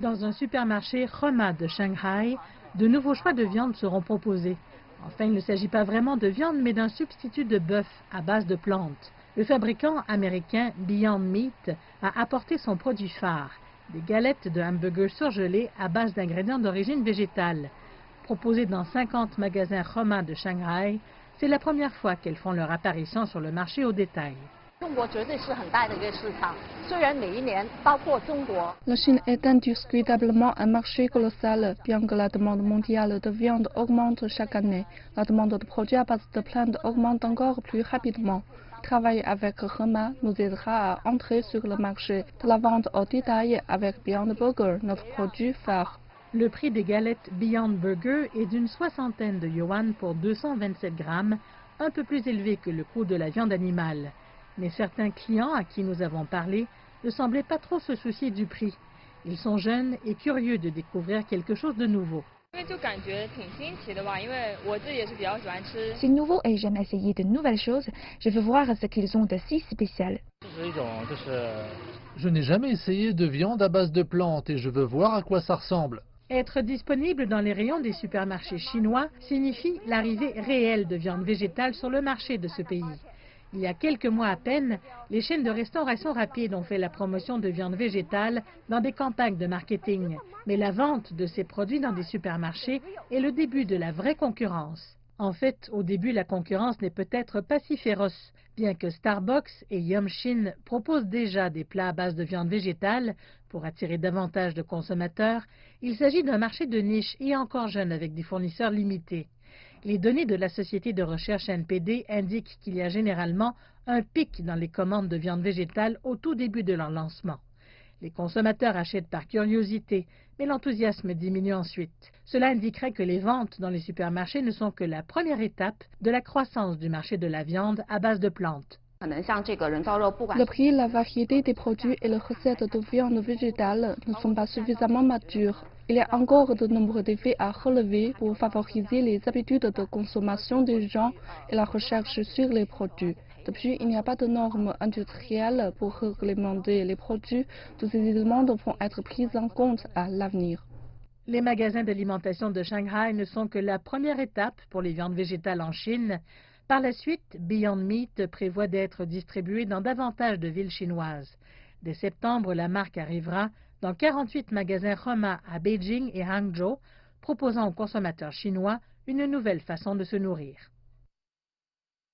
Dans un supermarché Hema de Shanghai, de nouveaux choix de viande seront proposés. Enfin, il ne s'agit pas vraiment de viande, mais d'un substitut de bœuf à base de plantes. Le fabricant américain Beyond Meat a apporté son produit phare, des galettes de hamburgers surgelés à base d'ingrédients d'origine végétale. Proposées dans 50 magasins Hema de Shanghai, c'est la première fois qu'elles font leur apparition sur le marché au détail. La Chine est indiscutablement un marché colossal. Bien que la demande mondiale de viande augmente chaque année, la demande de produits à base de plantes augmente encore plus rapidement. Travailler avec Hema nous aidera à entrer sur le marché de la vente au détail avec Beyond Burger, notre produit phare. Le prix des galettes Beyond Burger est d'une 60aine de yuan pour 227 grammes, un peu plus élevé que le coût de la viande animale. Mais certains clients à qui nous avons parlé ne semblaient pas trop se soucier du prix. Ils sont jeunes et curieux de découvrir quelque chose de nouveau. C'est nouveau et j'aime essayer de nouvelles choses. Je veux voir ce qu'ils ont de si spécial. Je n'ai jamais essayé de viande à base de plantes et je veux voir à quoi ça ressemble. Être disponible dans les rayons des supermarchés chinois signifie l'arrivée réelle de viande végétale sur le marché de ce pays. Il y a quelques mois à peine, les chaînes de restauration rapide ont fait la promotion de viande végétale dans des campagnes de marketing. Mais la vente de ces produits dans des supermarchés est le début de la vraie concurrence. En fait, au début, la concurrence n'est peut-être pas si féroce, bien que Starbucks et Yum-Shin proposent déjà des plats à base de viande végétale pour attirer davantage de consommateurs. Il s'agit d'un marché de niche et encore jeune avec des fournisseurs limités. Les données de la société de recherche NPD indiquent qu'il y a généralement un pic dans les commandes de viande végétale au tout début de leur lancement. Les consommateurs achètent par curiosité, mais l'enthousiasme diminue ensuite. Cela indiquerait que les ventes dans les supermarchés ne sont que la première étape de la croissance du marché de la viande à base de plantes. Le prix, la variété des produits et les recettes de viande végétale ne sont pas suffisamment matures. Il y a encore de nombreux défis à relever pour favoriser les habitudes de consommation des gens et la recherche sur les produits. Depuis, il n'y a pas de normes industrielles pour réglementer les produits. Tous ces éléments devront être pris en compte à l'avenir. Les magasins d'alimentation de Shanghai ne sont que la première étape pour les viandes végétales en Chine. Par la suite, Beyond Meat prévoit d'être distribué dans davantage de villes chinoises. Dès septembre, la marque arrivera dans 48 magasins Hema à Beijing et Hangzhou, proposant aux consommateurs chinois une nouvelle façon de se nourrir.